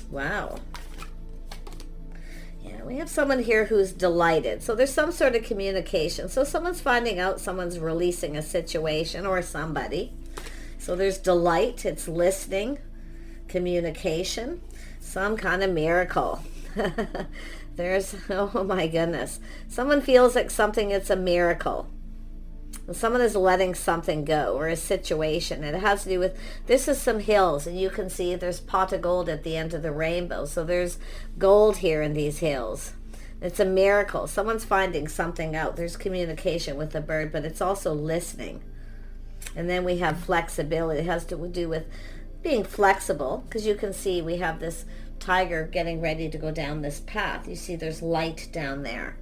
Wow. Yeah, we have someone here who's delighted. So there's some sort of communication. So someone's finding out, someone's releasing a situation or somebody. So there's delight, it's listening, communication, some kind of miracle. There's, oh my goodness. Someone feels like something, it's a miracle. Someone is letting something go, or a situation. It has to do with, this is some hills, and you can see there's pot of gold at the end of the rainbow. So there's gold here in these hills. It's a miracle. Someone's finding something out. There's communication with the bird, but it's also listening. And then we have flexibility. It has to do with being flexible, because you can see we have this tiger getting ready to go down this path. You see there's light down there.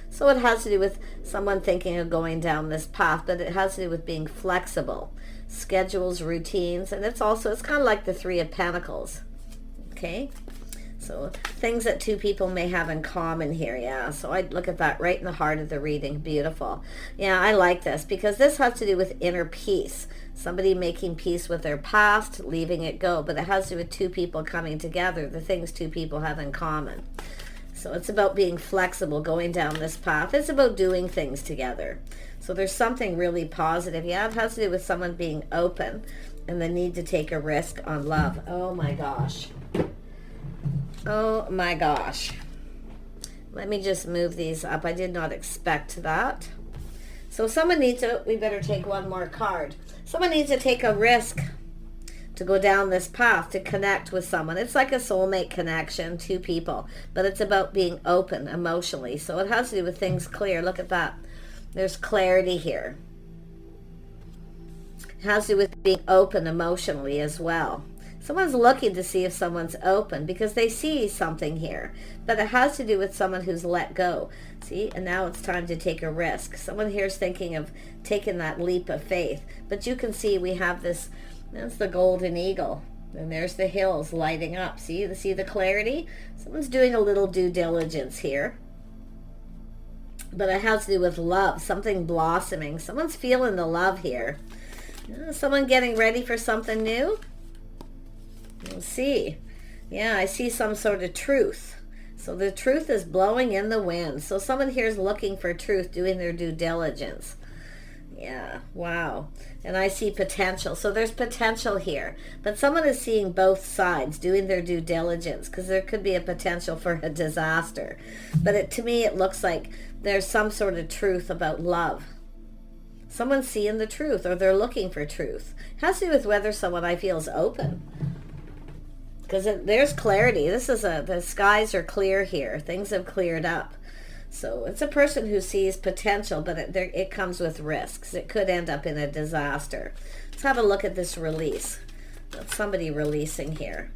So it has to do with someone thinking of going down this path, but it has to do with being flexible, schedules, routines, and it's kind of like the Three of Pentacles. Okay, so things that two people may have in common here. Yeah, so I'd look at that right in the heart of the reading. Beautiful. Yeah, I like this because this has to do with inner peace. Somebody making peace with their past, leaving it go, but it has to do with two people coming together, the things two people have in common. So it's about being flexible, going down this path. It's about doing things together. So there's something really positive. Yeah, it has to do with someone being open and the need to take a risk on love. Oh my gosh. Oh my gosh. Let me just move these up. I did not expect that. So someone needs to, we better take one more card. Someone needs to take a risk to go down this path, to connect with someone. It's like a soulmate connection, two people, but it's about being open emotionally. So it has to do with things clear. Look at that. There's clarity here. It has to do with being open emotionally as well. Someone's looking to see if someone's open because they see something here, but it has to do with someone who's let go. See, and now it's time to take a risk. Someone here's thinking of taking that leap of faith, but you can see we have this. That's the golden eagle. And there's the hills lighting up. See the clarity? Someone's doing a little due diligence here. But it has to do with love, something blossoming. Someone's feeling the love here. Someone getting ready for something new? We'll see. Yeah, I see some sort of truth. So the truth is blowing in the wind. So someone here is looking for truth, doing their due diligence. Yeah, wow. And I see potential. So there's potential here. But someone is seeing both sides, doing their due diligence, because there could be a potential for a disaster. But to me, it looks like there's some sort of truth about love. Someone's seeing the truth, or they're looking for truth. It has to do with whether someone I feel is open. Because there's clarity. The skies are clear here. Things have cleared up. So it's a person who sees potential, but it comes with risks. It could end up in a disaster. Let's have a look at this release. That's somebody releasing here.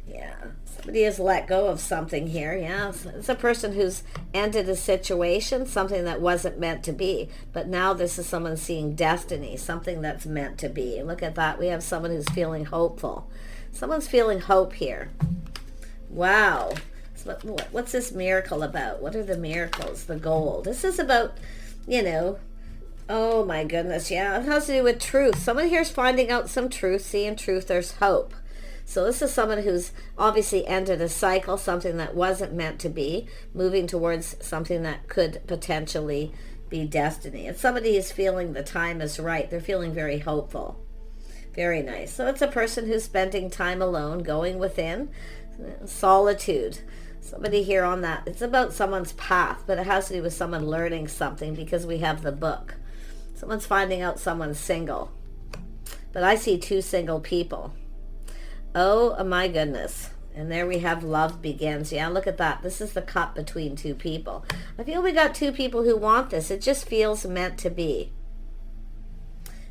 Yeah, somebody has let go of something here. Yeah, it's a person who's ended a situation, something that wasn't meant to be. But now this is someone seeing destiny, something that's meant to be. Look at that. We have someone who's feeling hopeful. Someone's feeling hope here. Wow. What's this miracle about? What are the miracles? The gold. This is about, oh my goodness. Yeah, it has to do with truth. Someone here's finding out some truth, seeing truth. There's hope. So this is someone who's obviously ended a cycle, something that wasn't meant to be, moving towards something that could potentially be destiny. And somebody is feeling the time is right. They're feeling very hopeful. Very nice. So it's a person who's spending time alone, going within, solitude. Somebody here on that. It's about someone's path, but it has to do with someone learning something because we have the book. Someone's finding out someone's single. But I see two single people. Oh my goodness. And there we have love begins. Yeah, look at that. This is the cup between two people. I feel we got two people who want this. It just feels meant to be.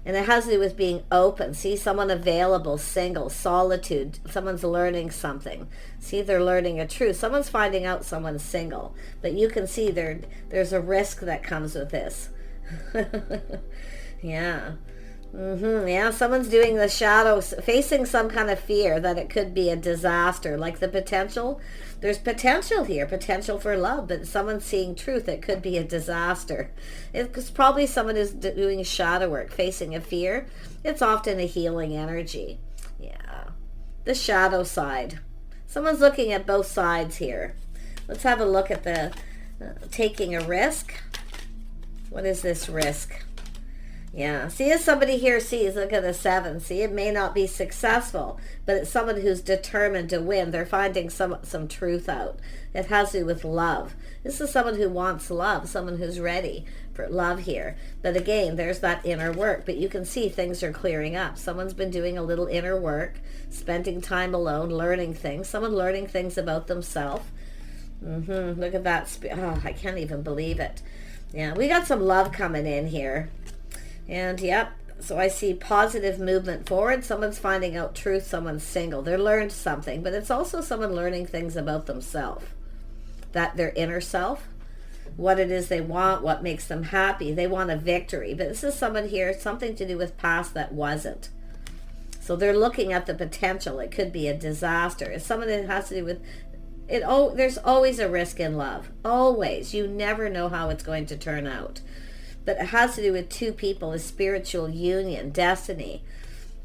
And it has to do with being open. See, someone available, single, solitude. Someone's learning something. See, they're learning a truth. Someone's finding out someone's single. But you can see there's a risk that comes with this. Yeah. Yeah, someone's doing the shadows, facing some kind of fear that it could be a disaster. Like the potential. There's potential here, potential for love, but someone's seeing truth. It could be a disaster. It's probably someone who's doing shadow work, facing a fear. It's often a healing energy. Yeah. The shadow side. Someone's looking at both sides here. Let's have a look at the taking a risk. What is this risk? Yeah, see, if somebody here sees, look at the 7. See, it may not be successful, but it's someone who's determined to win. They're finding some truth out. It has to do with love. This is someone who wants love, someone who's ready for love here. But again, there's that inner work. But you can see things are clearing up. Someone's been doing a little inner work, spending time alone, learning things. Someone learning things about themselves. Look at that. Oh, I can't even believe it. Yeah, we got some love coming in here. And yep, so I see positive movement forward. Someone's finding out truth. Someone's single. They learned something, but it's also someone learning things about themselves, that their inner self, what it is they want, what makes them happy. They want a victory, but this is someone here, something to do with past that wasn't. So they're looking at the potential. It could be a disaster. It's someone that has to do with it. Oh, there's always a risk in love. Always. You never know how it's going to turn out. But it has to do with two people, a spiritual union, destiny.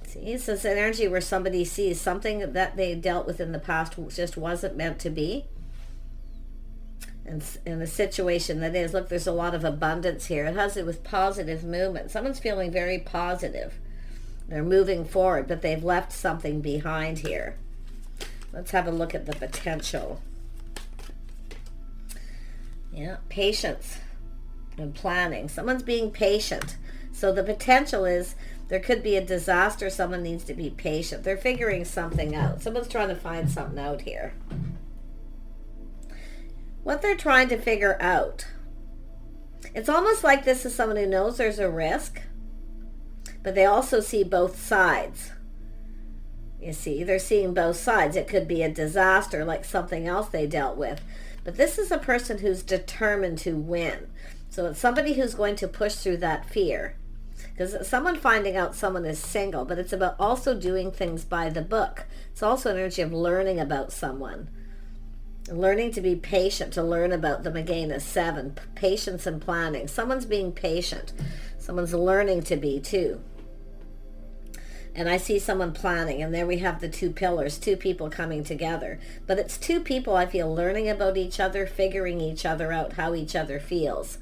See, it's this energy where somebody sees something that they dealt with in the past just wasn't meant to be. And in the situation that is, look, there's a lot of abundance here. It has to do with positive movement. Someone's feeling very positive. They're moving forward, but they've left something behind here. Let's have a look at the potential. Yeah, patience and planning. Someone's being patient. So the potential is there could be a disaster. Someone needs to be patient. They're figuring something out. Someone's trying to find something out here. What they're trying to figure out. It's almost like this is someone who knows there's a risk, but they also see both sides. You see, they're seeing both sides. It could be a disaster like something else they dealt with. But this is a person who's determined to win. So it's somebody who's going to push through that fear. Because someone finding out someone is single, but it's about also doing things by the book. It's also an energy of learning about someone. Learning to be patient, to learn about them again is 7. Patience and planning. Someone's being patient. Someone's learning to be too. And I see someone planning, and there we have the 2 pillars, 2 people coming together. But it's 2 people, I feel, learning about each other, figuring each other out, how each other feels.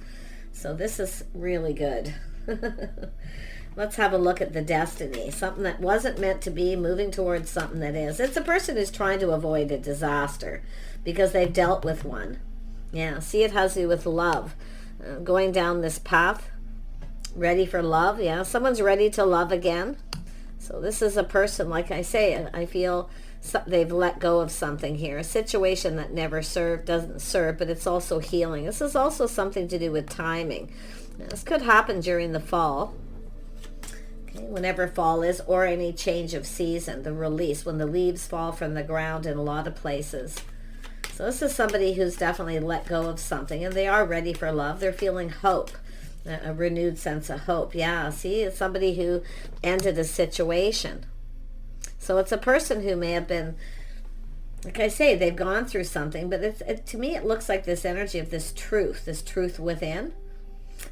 So this is really good. Let's have a look at the destiny. Something that wasn't meant to be, moving towards something that is. It's a person who's trying to avoid a disaster because they've dealt with one. Yeah, see, it has to do with love. Going down this path, ready for love. Yeah, someone's ready to love again. So this is a person, like I say, I feel they've let go of something here. A situation that never served, doesn't serve, but it's also healing. This is also something to do with timing. Now, this could happen during the fall. Okay, whenever fall is, or any change of season, the release, when the leaves fall from the ground in a lot of places. So this is somebody who's definitely let go of something, and they are ready for love. They're feeling hope. A renewed sense of hope. Yeah, see, it's somebody who ended a situation. So it's a person who may have been, like I say, they've gone through something, but to me it looks like this energy of this truth within,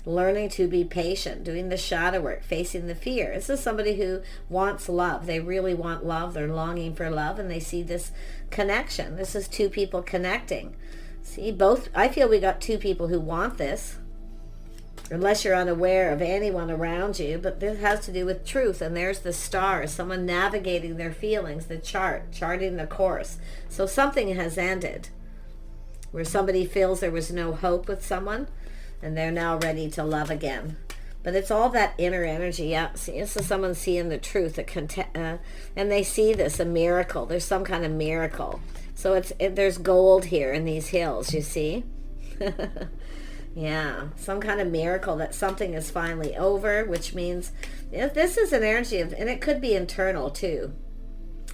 learning to be patient, doing the shadow work, facing the fear. This is somebody who wants love. They really want love. They're longing for love, and they see this connection. This is 2 people connecting. See, both, I feel we got 2 people who want this. Unless you're unaware of anyone around you, but this has to do with truth. And there's the stars, someone navigating their feelings, the charting the course. So something has ended where somebody feels there was no hope with someone, and they're now ready to love again. But it's all that inner energy. Yeah, see, this is someone seeing the truth, and they see this, a miracle. There's some kind of miracle. So there's gold here in these hills, you see. Yeah, some kind of miracle that something is finally over, which means this is an energy of, and it could be internal too,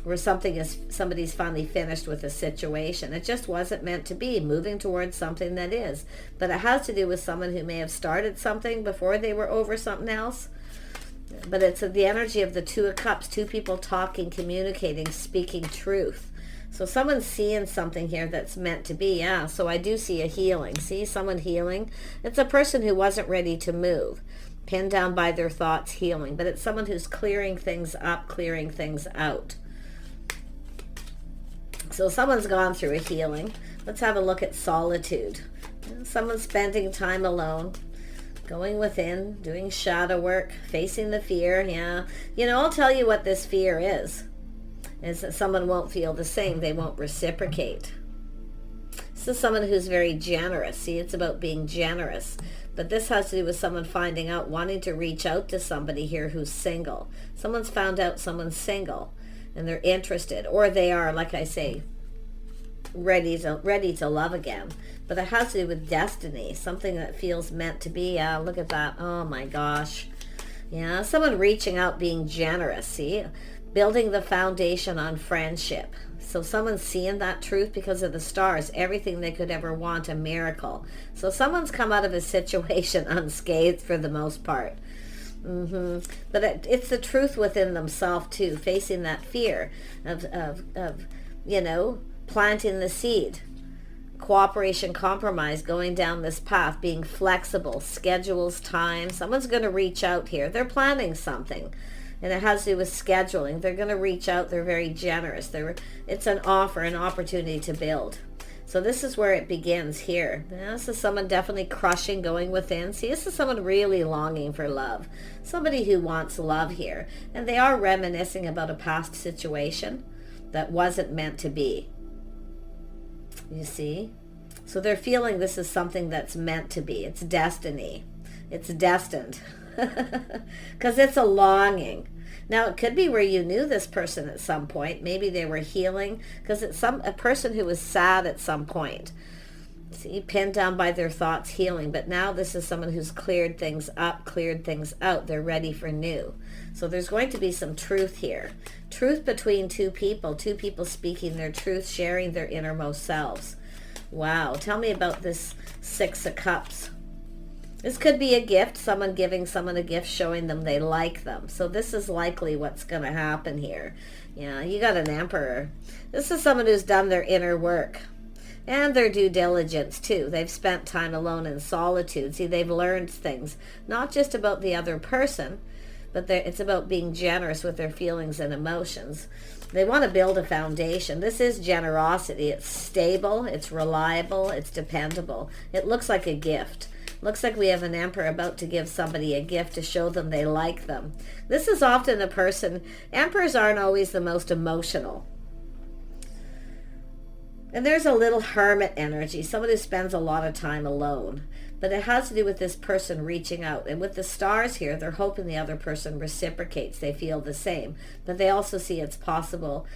where somebody's finally finished with a situation. It just wasn't meant to be, moving towards something that is. But it has to do with someone who may have started something before they were over something else. But it's the energy of the 2 of Cups, 2 people talking, communicating, speaking truth. So someone's seeing something here that's meant to be. Yeah, so I do see a healing. See, someone healing. It's a person who wasn't ready to move, pinned down by their thoughts, healing. But it's someone who's clearing things up, clearing things out. So someone's gone through a healing. Let's have a look at solitude. Someone's spending time alone, going within, doing shadow work, facing the fear. Yeah. You know, I'll tell you what this fear is that someone won't feel the same. They won't reciprocate. This is someone who's very generous. See, it's about being generous. But this has to do with someone finding out, wanting to reach out to somebody here who's single. Someone's found out someone's single and they're interested, or they are, like I say, ready to love again. But it has to do with destiny, something that feels meant to be. Look at that. Oh my gosh. Yeah, someone reaching out, being generous. See, building the foundation on friendship. So someone's seeing that truth because of the stars, everything they could ever want, a miracle. So someone's come out of a situation unscathed for the most part. But it's the truth within themselves too, facing that fear of you know, planting the seed. Cooperation, compromise, going down this path, being flexible, schedules, time. Someone's going to reach out here. They're planning something. And it has to do with scheduling. They're going to reach out. They're very generous. It's an offer, an opportunity to build. So this is where it begins here. This is someone definitely crushing, going within. See, this is someone really longing for love. Somebody who wants love here. And they are reminiscing about a past situation that wasn't meant to be. You see? So they're feeling this is something that's meant to be. It's destiny. It's destined. Because it's a longing. Now, it could be where you knew this person at some point. Maybe they were healing, because it's a person who was sad at some point. See, pinned down by their thoughts, healing. But now this is someone who's cleared things up, cleared things out. They're ready for new. So there's going to be some truth here. Truth between two people speaking their truth, sharing their innermost selves. Wow. Tell me about this Six of Cups. This could be a gift, someone giving someone a gift, showing them they like them. So this is likely what's going to happen here. Yeah, you got an Emperor. This is someone who's done their inner work and their due diligence too. They've spent time alone in solitude. See, they've learned things, not just about the other person, but it's about being generous with their feelings and emotions. They want to build a foundation. This is generosity. It's stable, it's reliable, it's dependable. It looks like a gift. Looks like we have an Emperor about to give somebody a gift to show them they like them. This is often a person, Emperors aren't always the most emotional. And there's a little hermit energy, someone who spends a lot of time alone. But it has to do with this person reaching out. And with the stars here, they're hoping the other person reciprocates. They feel the same. But they also see it's possible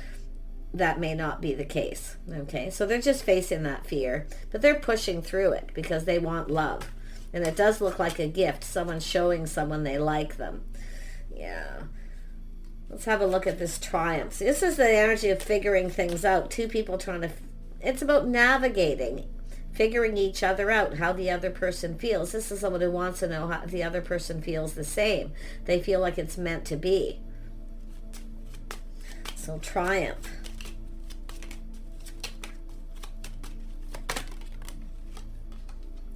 that may not be the case. Okay, so they're just facing that fear. But they're pushing through it because they want love. And it does look like a gift. Someone showing someone they like them. Yeah. Let's have a look at this triumph. See, this is the energy of figuring things out. Two people trying to... It's about navigating, figuring each other out, how the other person feels. This is someone who wants to know how the other person feels the same. They feel like it's meant to be. So triumph.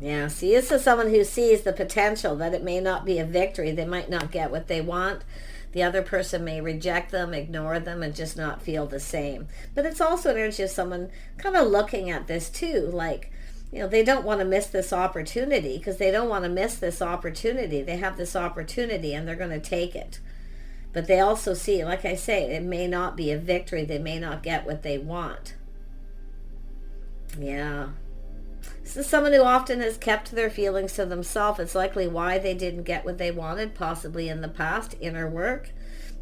Yeah, see, this is someone who sees the potential that it may not be a victory. They might not get what they want. The other person may reject them, ignore them, and just not feel the same. But it's also an energy of someone kind of looking at this too, like, you know, they don't want to miss this opportunity because they don't want to miss this opportunity. They have this opportunity and they're going to take it. But they also see, like I say, it may not be a victory. They may not get what they want. Yeah. This is someone who often has kept their feelings to themselves. It's likely why they didn't get what they wanted, possibly in the past, inner work.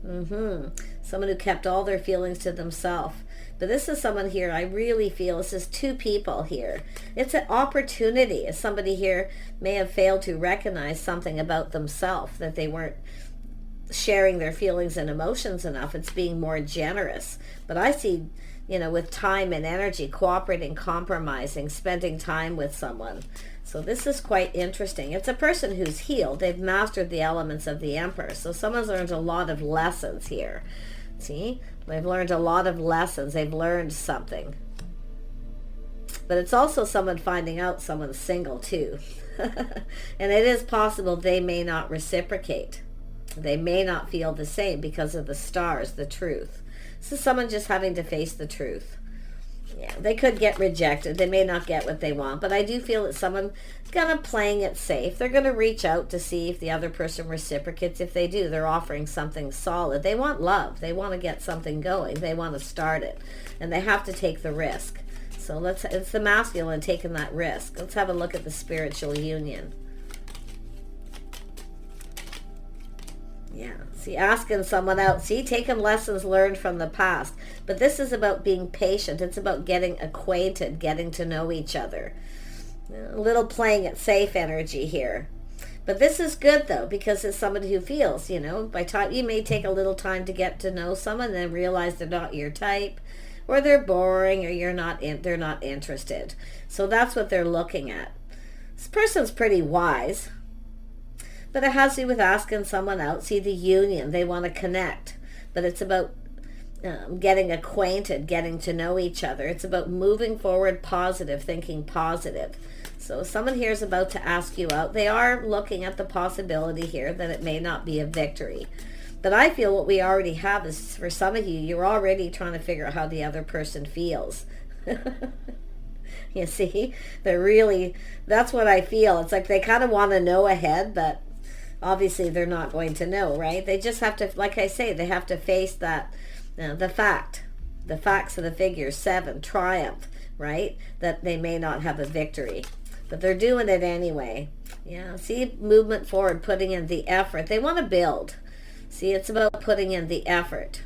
Someone who kept all their feelings to themselves. But this is someone here, I really feel, this is two people here. It's an opportunity. As somebody here may have failed to recognize something about themselves, that they weren't sharing their feelings and emotions enough. It's being more generous. But I see, you know, with time and energy, cooperating, compromising, spending time with someone. So this is quite interesting. It's a person who's healed. They've mastered the elements of the Emperor. So someone's learned a lot of lessons here. See? They've learned a lot of lessons. They've learned something. But it's also someone finding out someone's single too. And it is possible they may not reciprocate. They may not feel the same because of the stars, the truth. This is someone just having to face the truth. Yeah, they could get rejected. They may not get what they want, but I do feel that someone's kind of playing it safe. They're going to reach out to see if the other person reciprocates. If they do, they're offering something solid. They want love. They want to get something going. They want to start it, and they have to take the risk. So it's the masculine taking that risk. Let's have a look at the spiritual union. Yeah, see, asking someone out. See, taking lessons learned from the past. But this is about being patient. It's about getting acquainted, getting to know each other. A little playing it safe energy here. But this is good, though, because it's somebody who feels, by time you may take a little time to get to know someone and then realize they're not your type, or they're boring, or they're not interested. So that's what they're looking at. This person's pretty wise. But it has to do with asking someone out. See, the union, they want to connect. But it's about getting acquainted, getting to know each other. It's about moving forward positive, thinking positive. So someone here is about to ask you out. They are looking at the possibility here that it may not be a victory. But I feel what we already have is, for some of you, you're already trying to figure out how the other person feels. You see, that's what I feel. It's like they kind of want to know ahead, but obviously they're not going to know, right? They just have to, like I say, they have to face that, the facts of the figures, 7, triumph, right? That they may not have a victory, but they're doing it anyway. Yeah, see, movement forward, putting in the effort. They want to build. See, it's about putting in the effort.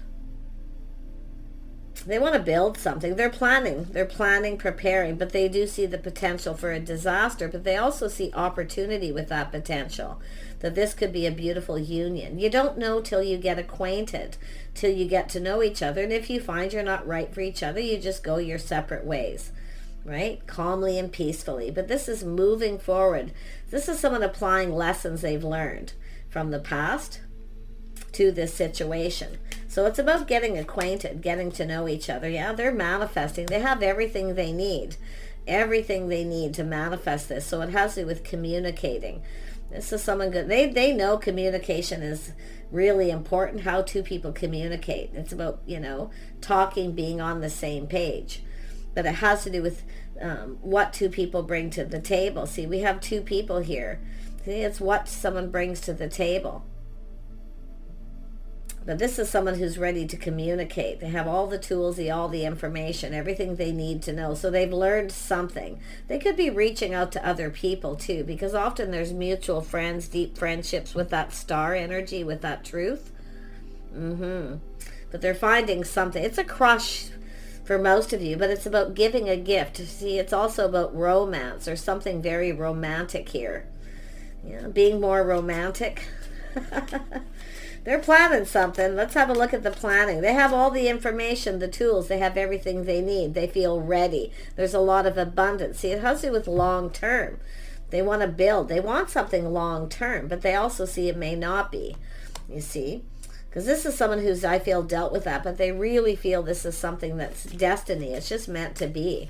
They want to build something. They're planning, preparing, but they do see the potential for a disaster, but they also see opportunity with that potential, that this could be a beautiful union. You don't know till you get acquainted, till you get to know each other, and if you find you're not right for each other, you just go your separate ways, right? Calmly and peacefully. But this is moving forward. This is someone applying lessons they've learned from the past to this situation. So it's about getting acquainted, getting to know each other. Yeah, they're manifesting. They have everything they need to manifest this. So it has to do with communicating. This is someone good. They know communication is really important, how two people communicate. It's about, talking, being on the same page. But it has to do with what two people bring to the table. See, we have two people here. See, it's what someone brings to the table. But this is someone who's ready to communicate. They have all the tools, all the information, everything they need to know. So they've learned something. They could be reaching out to other people too, because often there's mutual friends, deep friendships with that star energy, with that truth. But they're finding something. It's a crush for most of you, but it's about giving a gift. See, it's also about romance or something very romantic here. Being more romantic. They're planning something. Let's have a look at the planning. They have all the information, the tools. They have everything they need. They feel ready. There's a lot of abundance. See, it has to do with long term. They want to build. They want something long term, but they also see it may not be. You see? Because this is someone who's, I feel, dealt with that, but they really feel this is something that's destiny. It's just meant to be.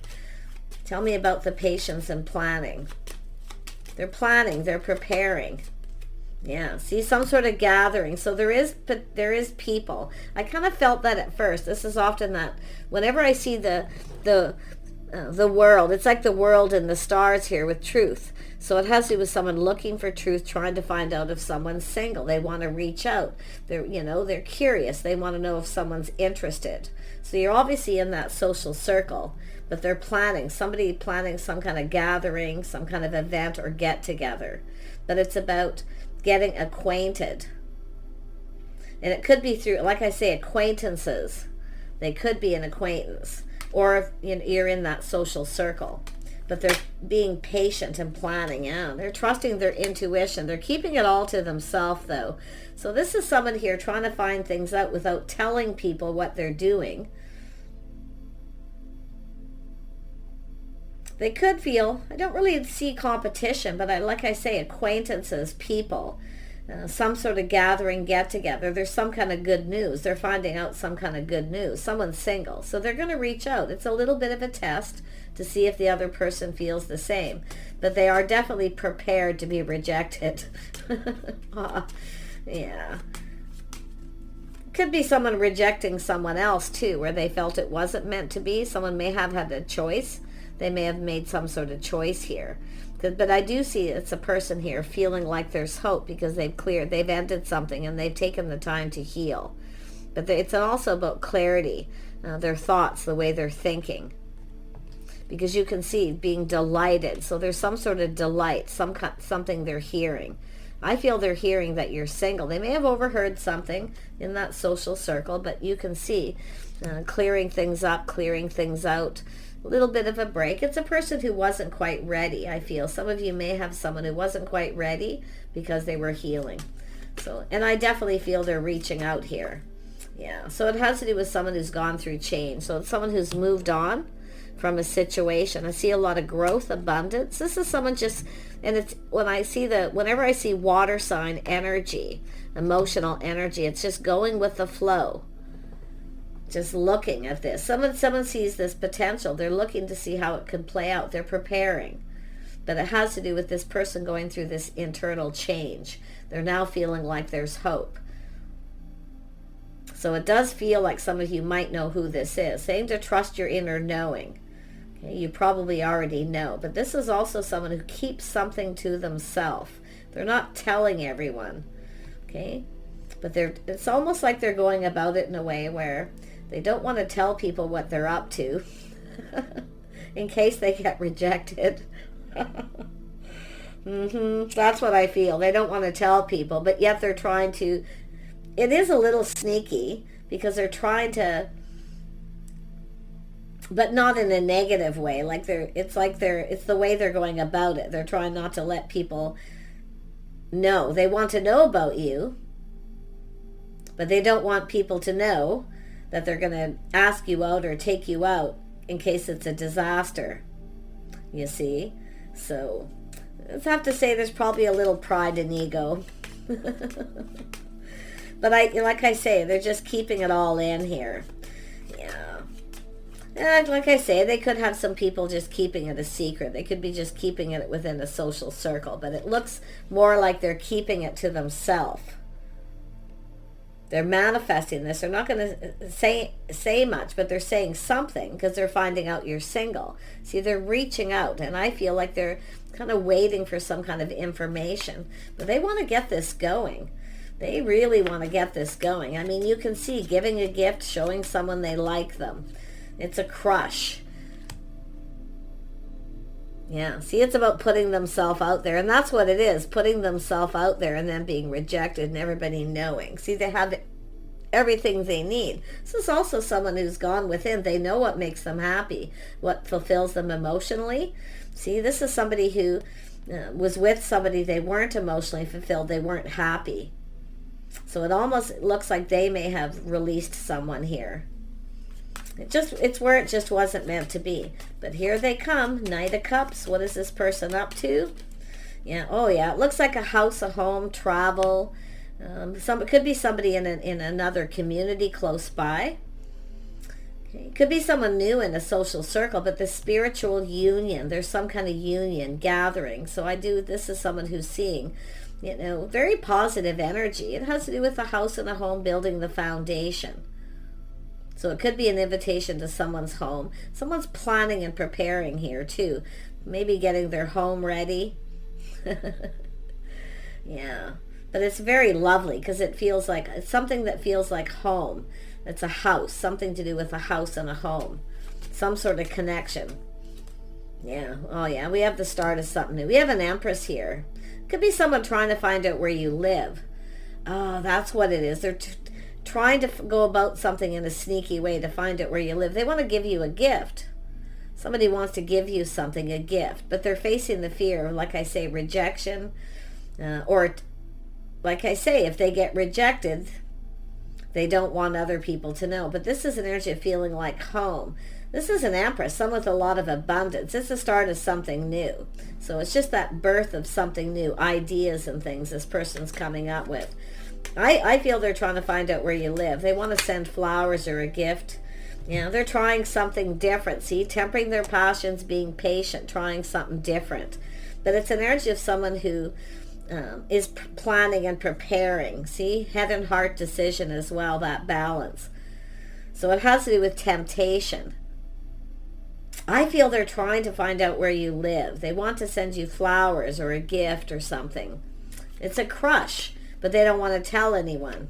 Tell me about the patience and planning. They're planning. They're preparing. Yeah, see, some sort of gathering. So there is people. I kind of felt that at first. This is often that whenever I see the world, it's like the world and the stars here with truth. So it has to do with someone looking for truth, trying to find out if someone's single. They want to reach out. They're curious. They want to know if someone's interested. So you're obviously in that social circle, but they're planning. Somebody planning some kind of gathering, some kind of event or get together. But it's about getting acquainted. And it could be through, like I say, acquaintances. They could be an acquaintance. Or if you're in that social circle. But they're being patient and planning. Yeah, they're trusting their intuition. They're keeping it all to themselves, though. So this is someone here trying to find things out without telling people what they're doing. They could feel, I don't really see competition, but like I say, acquaintances, people, some sort of gathering, get together. There's some kind of good news. They're finding out some kind of good news. Someone's single. So they're going to reach out. It's a little bit of a test to see if the other person feels the same. But they are definitely prepared to be rejected. Yeah. Could be someone rejecting someone else too, where they felt it wasn't meant to be. Someone may have had a choice. They may have made some sort of choice here. But I do see it's a person here feeling like there's hope because they've ended something and they've taken the time to heal. But it's also about clarity, their thoughts, the way they're thinking. Because you can see being delighted. So there's some sort of delight, something they're hearing. I feel they're hearing that you're single. They may have overheard something in that social circle, but you can see clearing things up, clearing things out, a little bit of a break. It's a person who wasn't quite ready, I feel. Some of you may have someone who wasn't quite ready because they were healing. So, and I definitely feel they're reaching out here. Yeah, so it has to do with someone who's gone through change. So it's someone who's moved on from a situation. I see a lot of growth, abundance. This is someone just, and it's whenever I see water sign energy, emotional energy, it's just going with the flow. Just looking at this. Someone sees this potential. They're looking to see how it can play out. They're preparing. But it has to do with this person going through this internal change. They're now feeling like there's hope. So it does feel like some of you might know who this is. Saying to trust your inner knowing. Okay, you probably already know. But this is also someone who keeps something to themselves. They're not telling everyone. Okay? But it's almost like they're going about it in a way where they don't want to tell people what they're up to in case they get rejected. That's what I feel. They don't want to tell people, but yet they're trying to. It is a little sneaky because they're trying to, but not in a negative way. It's the way they're going about it. They're trying not to let people know. They want to know about you, but they don't want people to know that they're going to ask you out or take you out in case it's a disaster. You see? So, I have to say there's probably a little pride and ego. But like I say, they're just keeping it all in here. Yeah. And like I say, they could have some people just keeping it a secret. They could be just keeping it within a social circle. But it looks more like they're keeping it to themselves. They're manifesting this. They're not going to say much, but they're saying something because they're finding out you're single. See, they're reaching out, and I feel like they're kind of waiting for some kind of information. But they want to get this going. They really want to get this going. I mean, you can see giving a gift, showing someone they like them. It's a crush. Yeah, see, it's about putting themselves out there, and that's what it is, putting themselves out there and then being rejected and everybody knowing. See, they have everything they need. This is also someone who's gone within. They know what makes them happy, what fulfills them emotionally. See, this is somebody who was with somebody they weren't emotionally fulfilled, they weren't happy. So it almost looks like they may have released someone here. It's where it just wasn't meant to be. But here they come, Knight of Cups. What is this person up to? Yeah, oh yeah, it looks like a house, a home, travel. It could be somebody in another community close by. Okay. It could be someone new in a social circle, but the spiritual union, there's some kind of union, gathering. So this is someone who's seeing, very positive energy. It has to do with a house and a home, building the foundation. So it could be an invitation to someone's home. Someone's planning and preparing here too. Maybe getting their home ready. Yeah. But it's very lovely because it's something that feels like home. It's a house. Something to do with a house and a home. Some sort of connection. Yeah. Oh yeah. We have the start of something new. We have an Empress here. Could be someone trying to find out where you live. Oh, that's what it is. They're trying to go about something in a sneaky way to find out where you live. They want to give you a gift. Somebody wants to give you something, a gift, but they're facing the fear of, like I say, rejection, or like I say, if they get rejected, they don't want other people to know. But this is an energy of feeling like home. This is an Empress, someone with a lot of abundance. It's the start of something new. So it's just that birth of something new, ideas and things this person's coming up with. I feel they're trying to find out where you live. They want to send flowers or a gift. They're trying something different. See, tempering their passions, being patient, trying something different. But it's an energy of someone who is planning and preparing. See, head and heart decision as well, that balance. So it has to do with temptation. I feel they're trying to find out where you live. They want to send you flowers or a gift or something. It's a crush, but they don't want to tell anyone.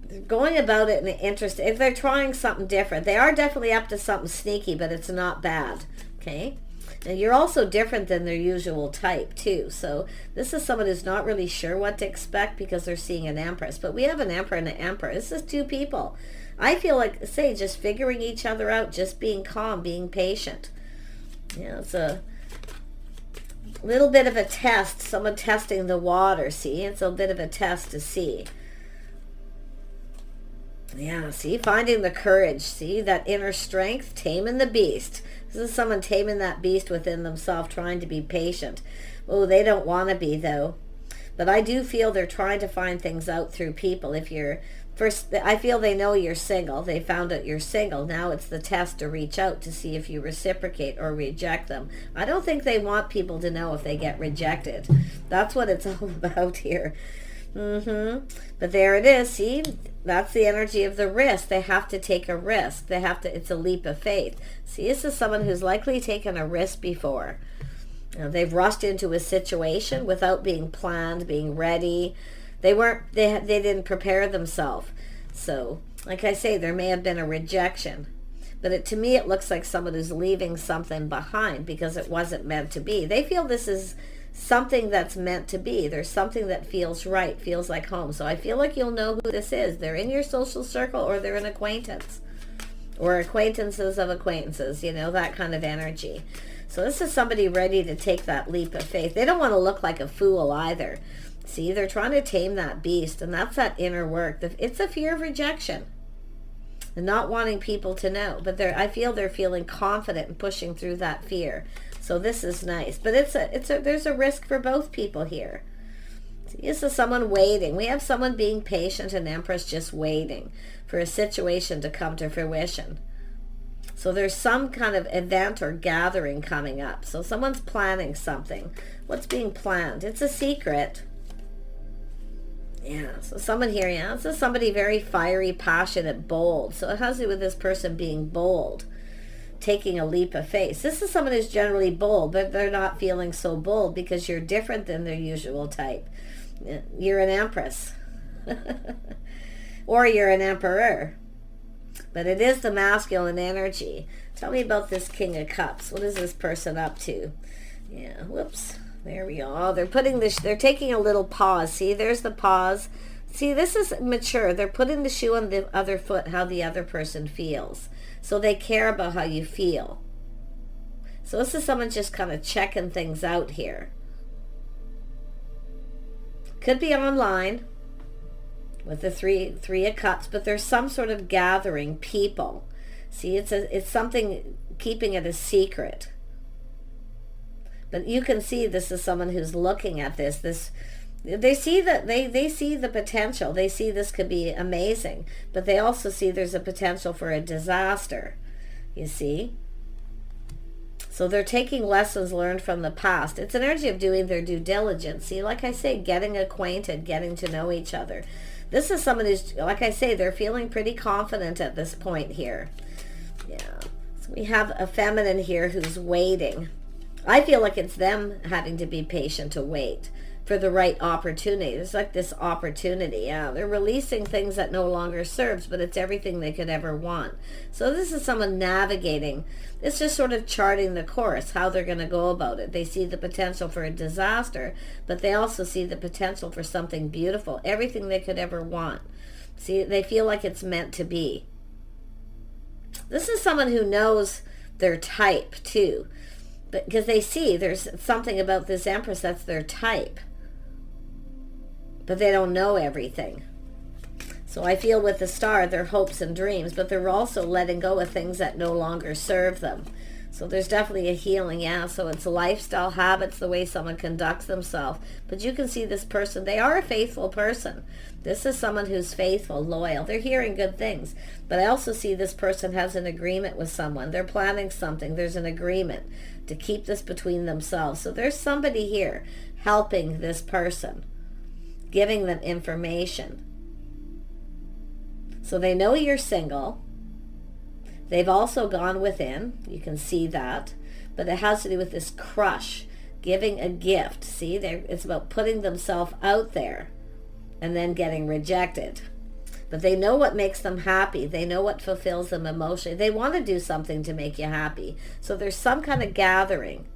They're going about it in an interest. If they're trying something different, they are definitely up to something sneaky, but it's not bad. Okay? And you're also different than their usual type too. So this is someone who's not really sure what to expect because they're seeing an Empress. But we have an Emperor and an Emperor. This is two people. I feel like, say, just figuring each other out, just being calm, being patient. Yeah, it's a little bit of a test. Someone testing the water, see? It's a bit of a test to see. Yeah, see, finding the courage, see, that inner strength, taming the beast. This is someone taming that beast within themselves, trying to be patient. Oh, they don't want to be, though. But I do feel they're trying to find things out through people. If you're, first, I feel they know you're single. They found out you're single. Now it's the test to reach out to see if you reciprocate or reject them. I don't think they want people to know if they get rejected. That's what it's all about here. But there it is, see? That's the energy of the risk. They have to take a risk. They have to, it's a leap of faith. See, this is someone who's likely taken a risk before. You know, they've rushed into a situation without being planned, being ready. They didn't prepare themselves. So, like I say, there may have been a rejection. But to me, it looks like someone who's leaving something behind because it wasn't meant to be. They feel this is something that's meant to be. There's something that feels right, feels like home. So I feel like you'll know who this is. They're in your social circle or they're an acquaintance. Or acquaintances of acquaintances, you know, that kind of energy. So this is somebody ready to take that leap of faith. They don't want to look like a fool either. See, they're trying to tame that beast, and that's that inner work. It's a fear of rejection and not wanting people to know. But I feel they're feeling confident and pushing through that fear. So this is nice. But there's a risk for both people here. See, this is someone waiting. We have someone being patient, and Empress just waiting for a situation to come to fruition. So there's some kind of event or gathering coming up. So someone's planning something. What's being planned? It's a secret. Yeah, so someone here, yeah, this is somebody very fiery, passionate, bold. So it has to do with this person being bold, taking a leap of faith. This is someone who's generally bold, but they're not feeling so bold because you're different than their usual type. You're an Empress. Or you're an Emperor. But it is the masculine energy. Tell me about this King of Cups. What is this person up to? Yeah, whoops. There we go. Oh, they're taking a little pause. See, there's the pause. See, this is mature. They're putting the shoe on the other foot, how the other person feels. So they care about how you feel. So this is someone just kind of checking things out here. Could be online with the three of Cups, but there's some sort of gathering, people. See, it's something, keeping it a secret. But you can see this is someone who's looking at this. They see that they see the potential. They see this could be amazing, but they also see there's a potential for a disaster. You see? So they're taking lessons learned from the past. It's an energy of doing their due diligence. See, like I say, getting acquainted, getting to know each other. This is someone who's, like I say, they're feeling pretty confident at this point here. Yeah. So we have a feminine here who's waiting. I feel like it's them having to be patient to wait for the right opportunity. It's like this opportunity. Yeah, they're releasing things that no longer serves, but it's everything they could ever want. So this is someone navigating. It's just sort of charting the course, how they're going to go about it. They see the potential for a disaster, but they also see the potential for something beautiful, everything they could ever want. See, they feel like it's meant to be. This is someone who knows their type too, because they see there's something about this Empress that's their type, but they don't know everything. So I feel with the Star, their hopes and dreams, but they're also letting go of things that no longer serve them. So there's definitely a healing, yeah. So it's lifestyle habits, the way someone conducts themselves. But you can see this person, they are a faithful person. This is someone who's faithful, loyal. They're hearing good things. But I also see this person has an agreement with someone. They're planning something. There's an agreement to keep this between themselves. So there's somebody here helping this person, giving them information. So they know you're single. They've also gone within. You can see that. But it has to do with this crush, giving a gift. See, it's about putting themselves out there and then getting rejected. But they know what makes them happy. They know what fulfills them emotionally. They want to do something to make you happy. So there's some kind of gathering.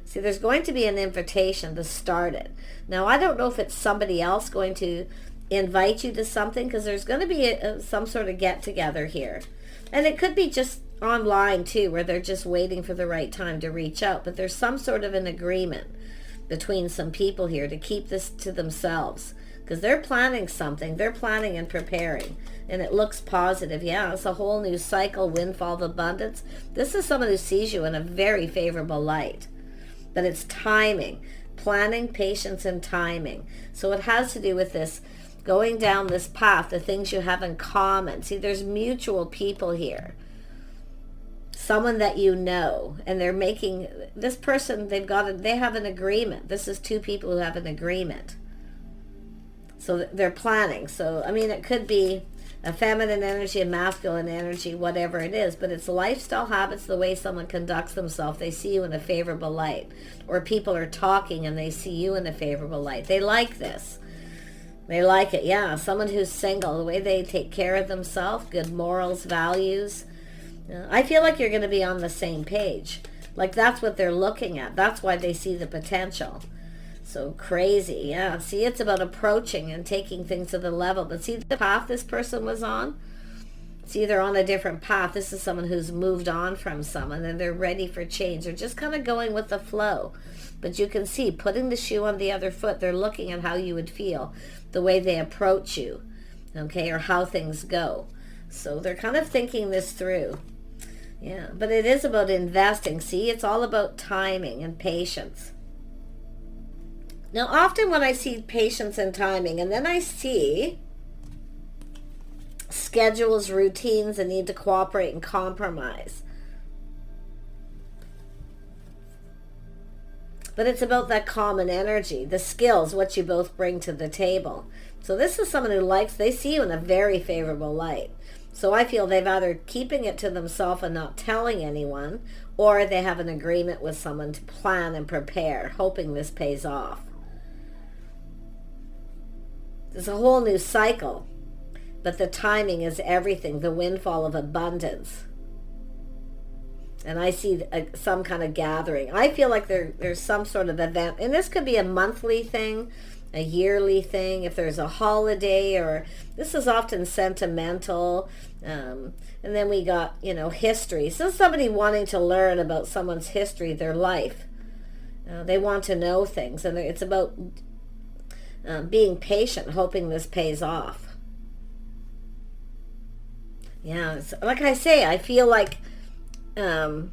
See, there's going to be an invitation to start it. Now, I don't know if it's somebody else going to invite you to something, because there's going to be some sort of get-together here. And it could be just online, too, where they're just waiting for the right time to reach out. But there's some sort of an agreement between some people here to keep this to themselves, because they're planning something. They're planning and preparing, and it looks positive. Yeah, it's a whole new cycle, windfall of abundance. This is someone who sees you in a very favorable light, but it's timing, planning, patience, and timing. So it has to do with this going down this path, the things you have in common. See, there's mutual people here. Someone that you know, and they're making, this person, they have an agreement. This is two people who have an agreement. So they're planning. So, I mean, it could be a feminine energy, a masculine energy, whatever it is, but it's lifestyle habits, the way someone conducts themselves. They see you in a favorable light. Or people are talking and they see you in a favorable light. They like this. They like it, yeah. Someone who's single, the way they take care of themselves, good morals, values. I feel like you're going to be on the same page. Like that's what they're looking at. That's why they see the potential. So crazy, yeah. See, it's about approaching and taking things to the level. But see the path this person was on? See, they're on a different path. This is someone who's moved on from someone and they're ready for change. They're just kind of going with the flow. But you can see, putting the shoe on the other foot, they're looking at how you would feel, the way they approach you, okay, or how things go. So they're kind of thinking this through. Yeah, but it is about investing. See, it's all about timing and patience. Now, often when I see patience and timing, and then I see schedules, routines, and need to cooperate and compromise. But it's about that common energy, the skills, what you both bring to the table. So this is someone who likes, they see you in a very favorable light. So I feel they've either keeping it to themselves and not telling anyone, or they have an agreement with someone to plan and prepare, hoping this pays off. There's a whole new cycle, but the timing is everything, the windfall of abundance. And I see some kind of gathering. I feel like there's some sort of event. And this could be a monthly thing, a yearly thing, if there's a holiday, or this is often sentimental. And then we got, history. So somebody wanting to learn about someone's history, their life. They want to know things. And it's about being patient, hoping this pays off. Yeah, like I say, I feel like it's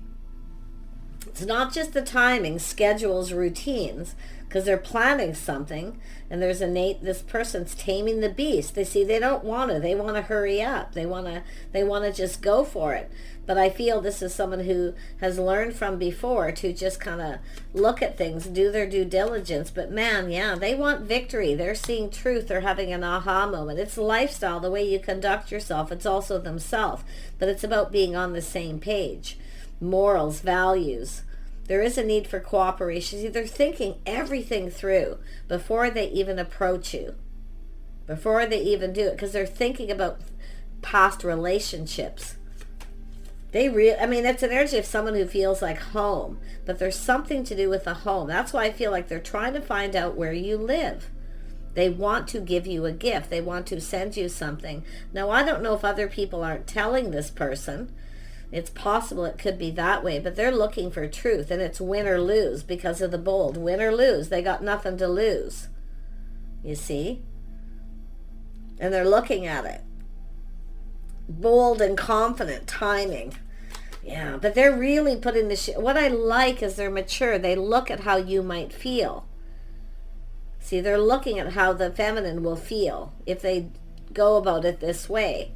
not just the timing, schedules, routines, because they're planning something, and there's this person's taming the beast. They don't want to. They want to hurry up. They want to just go for it. But I feel this is someone who has learned from before to just kind of look at things, do their due diligence. But man, yeah, they want victory. They're seeing truth. They're having an aha moment. It's lifestyle, the way you conduct yourself. It's also themselves. But it's about being on the same page. Morals, values. There is a need for cooperation. See, they're thinking everything through before they even approach you. Before they even do it. Because they're thinking about past relationships. It's an energy of someone who feels like home, but there's something to do with the home. That's why I feel like they're trying to find out where you live. They want to give you a gift. They want to send you something. Now, I don't know if other people aren't telling this person. It's possible it could be that way, but they're looking for truth, and it's win or lose because of the bold. Win or lose. They got nothing to lose. You see? And they're looking at it. Bold and confident timing. Yeah, but they're really putting the what I like is they're mature. They look at how you might feel. See, they're looking at how the feminine will feel if they go about it this way.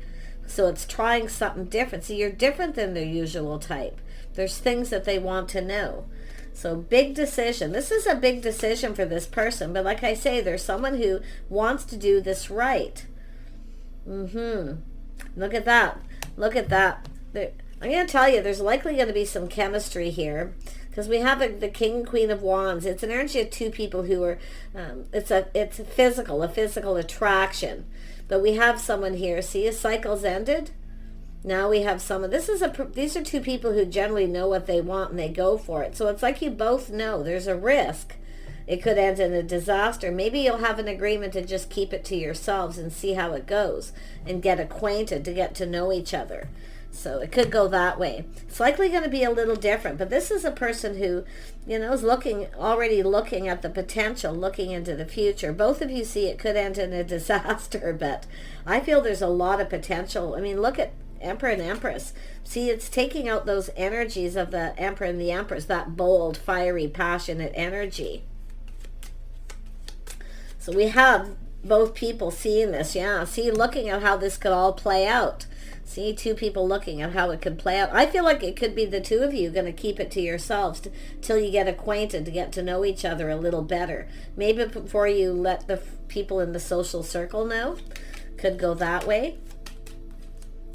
So it's trying something different. See, you're different than their usual type. There's things that they want to know. So big decision. This is a big decision for this person. But like I say, there's someone who wants to do this right. Look at that. Look at that. I'm going to tell you, there's likely going to be some chemistry here. Because we have the King and Queen of Wands. It's an energy of two people who are, it's a physical attraction. But we have someone here. See, a cycle's ended. Now we have someone. These are two people who generally know what they want and they go for it. So it's like you both know there's a risk. It could end in a disaster. Maybe you'll have an agreement to just keep it to yourselves and see how it goes and get acquainted, to get to know each other. So it could go that way. It's likely going to be a little different, but this is a person who, is already looking at the potential, looking into the future. Both of you see it could end in a disaster, but I feel there's a lot of potential. I mean, look at Emperor and Empress. See, it's taking out those energies of the Emperor and the Empress, that bold, fiery, passionate energy. So we have both people seeing this, yeah. See, looking at how this could all play out. See, two people looking at how it could play out. I feel like it could be the two of you going to keep it to yourselves till you get acquainted, to get to know each other a little better. Maybe before you let the people in the social circle know. Could go that way.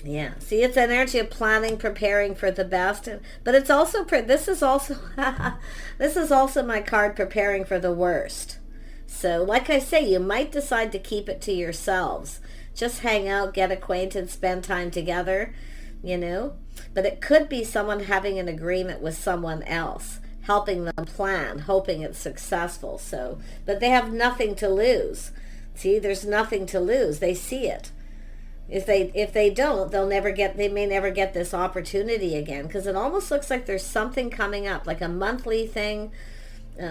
Yeah. See, it's an energy of planning, preparing for the best. But it's also, this is also my card, preparing for the worst. So, like I say, you might decide to keep it to yourselves. Just hang out, get acquainted, spend time together, But it could be someone having an agreement with someone else, helping them plan, hoping it's successful. So, but they have nothing to lose. See, there's nothing to lose. They see it. If they don't, they may never get this opportunity again, because it almost looks like there's something coming up, like a monthly thing.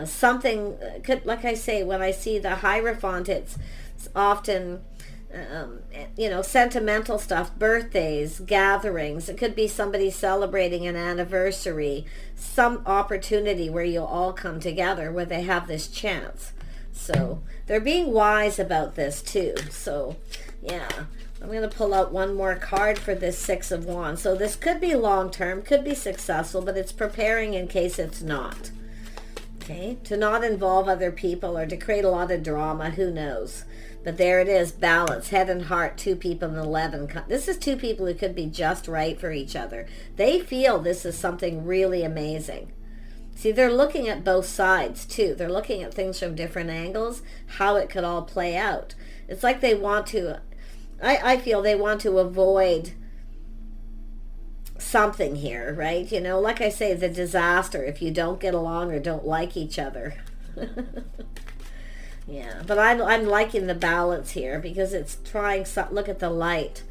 Something could, like I say, when I see the Hierophant, it's often sentimental stuff, birthdays, gatherings. It could be somebody celebrating an anniversary, some opportunity where you'll all come together, where they have this chance. So they're being wise about this too. So yeah, I'm going to pull out one more card for this Six of Wands. So this could be long-term, could be successful, but it's preparing in case it's not. Okay, to not involve other people or to create a lot of drama, who knows. But there it is, balance, head and heart, two people and 11. This is two people who could be just right for each other. They feel this is something really amazing. See, they're looking at both sides too. They're looking at things from different angles, how it could all play out. It's like they want to, I feel they want to avoid something here, right? Like I say, the disaster if you don't get along or don't like each other. Yeah, but I'm liking the balance here because it's trying something. Look at the light.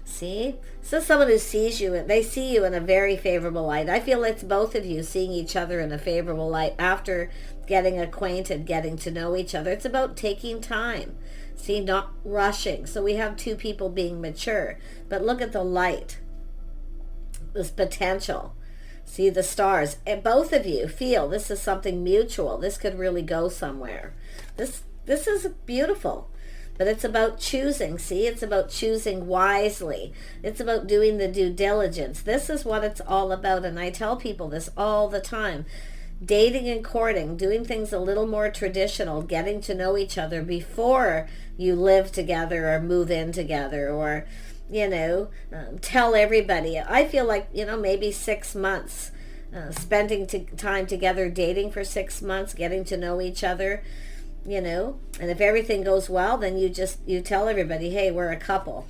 See? So someone who sees you, they see you in a very favorable light. I feel it's both of you seeing each other in a favorable light after getting acquainted, getting to know each other. It's about taking time. See, not rushing. So we have two people being mature. But look at the light. This potential. See the stars. And both of you feel this is something mutual. This could really go somewhere. This is beautiful. But it's about choosing. See, it's about choosing wisely. It's about doing the due diligence. This is what it's all about. And I tell people this all the time. Dating and courting, doing things a little more traditional, getting to know each other before you live together or move in together or, tell everybody. I feel like, maybe 6 months, spending time together, dating for 6 months, getting to know each other, and if everything goes well, then you tell everybody, hey, we're a couple.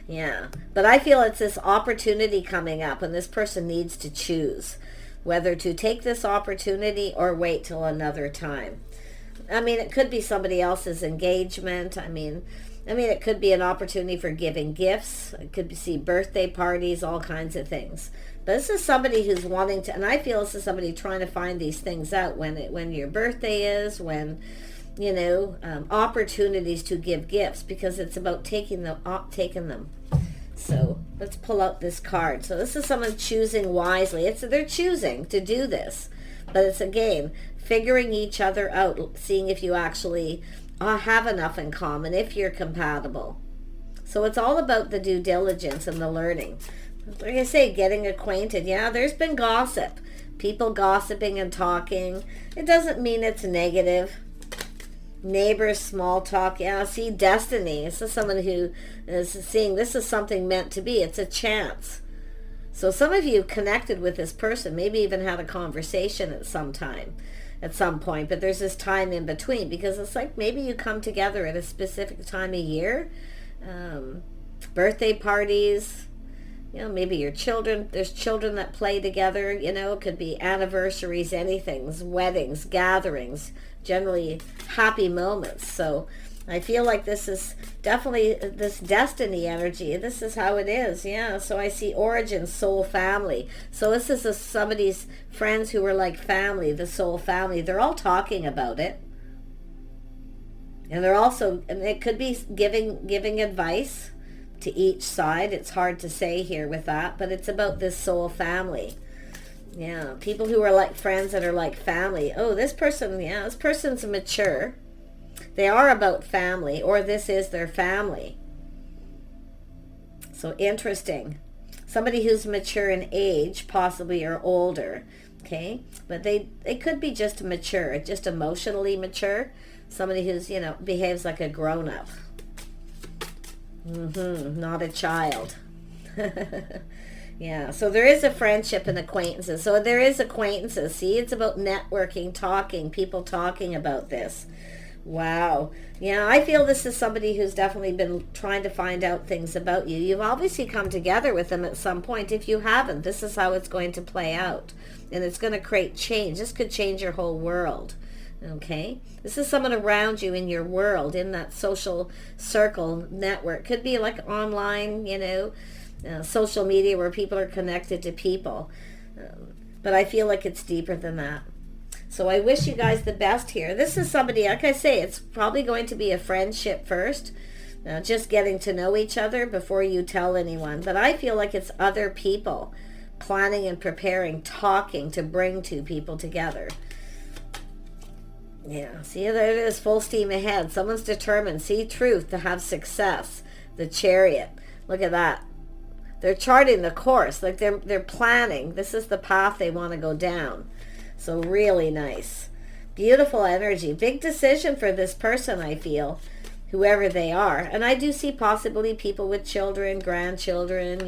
Yeah, but I feel it's this opportunity coming up and this person needs to choose whether to take this opportunity or wait till another time. I mean, it could be somebody else's engagement. I mean, it could be an opportunity for giving gifts. It could be birthday parties, all kinds of things. But this is somebody who's wanting to, and I feel this is somebody trying to find these things out when your birthday is, when, opportunities to give gifts, because it's about taking them. So Let's pull out this card. So this is someone choosing wisely. They're choosing to do this. But it's, again, figuring each other out, seeing if you actually have enough in common, if you're compatible. So it's all about the due diligence and the learning. Like I say, getting acquainted. Yeah, there's been gossip. People gossiping and talking. It doesn't mean it's negative. Neighbors, small talk. Yeah, see, destiny. This is someone who is seeing this is something meant to be. It's a chance. So some of you connected with this person, maybe even had a conversation at some point, but there's this time in between, because it's like maybe you come together at a specific time of year, birthday parties, maybe your children, there's children that play together, it could be anniversaries, anything, weddings, gatherings, generally happy moments. So I feel like this is definitely this destiny energy. This is how it is. Yeah. So I see origin, soul family. So this is somebody's friends who were like family, the soul family. They're all talking about it. And they're also, and it could be giving advice to each side. It's hard to say here with that, but it's about this soul family. Yeah. People who are like friends that are like family. Oh, this person's mature. They are about family, or this is their family. So interesting. Somebody who's mature in age, possibly, or older. Okay. But they could be just mature, just emotionally mature. Somebody who's, behaves like a grown-up. Not a child. Yeah, so there is a friendship and acquaintances. So there is acquaintances. See, it's about networking, talking, people talking about this. Wow. Yeah, I feel this is somebody who's definitely been trying to find out things about you. You've obviously come together with them at some point. If you haven't, this is how it's going to play out. And it's going to create change. This could change your whole world. Okay? This is someone around you in your world, in that social circle network. Could be like online, social media where people are connected to people. But I feel like it's deeper than that. So I wish you guys the best here. This is somebody, like I say, it's probably going to be a friendship first. Just getting to know each other before you tell anyone. But I feel like it's other people planning and preparing, talking to bring two people together. Yeah, see, there it is, full steam ahead. Someone's determined. See, truth, to have success. The Chariot. Look at that. They're charting the course. Like they're planning. This is the path they want to go down. So really nice. Beautiful energy. Big decision for this person, I feel. Whoever they are. And I do see possibly people with children, grandchildren,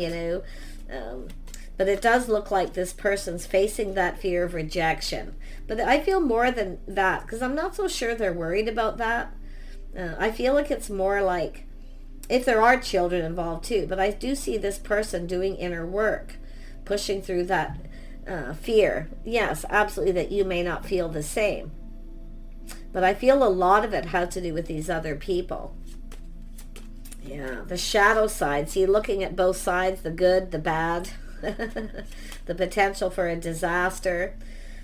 but it does look like this person's facing that fear of rejection. But I feel more than that, because I'm not so sure they're worried about that. I feel like it's more like, if there are children involved too, but I do see this person doing inner work, pushing through that fear. Yes, absolutely, that you may not feel the same. But I feel a lot of it has to do with these other people. Yeah, the shadow side. See, looking at both sides, the good, the bad, the potential for a disaster.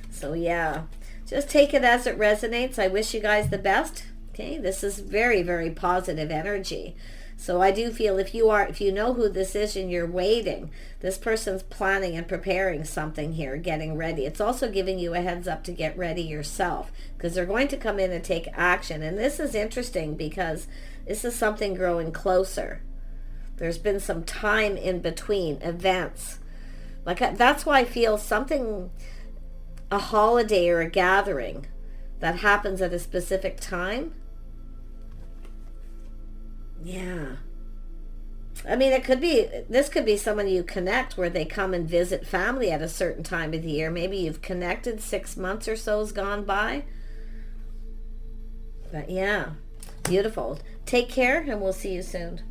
So yeah, just take it as it resonates. I wish you guys the best. Okay, this is very, very positive energy. So I do feel if you know who this is and you're waiting, this person's planning and preparing something here, getting ready. It's also giving you a heads up to get ready yourself, because they're going to come in and take action. And this is interesting because this is something growing closer. There's been some time in between events. That's why I feel something, a holiday or a gathering that happens at a specific time. Yeah. I mean, this could be someone you connect where they come and visit family at a certain time of the year. Maybe you've connected, 6 months or so's gone by. But yeah, beautiful. Take care, and we'll see you soon.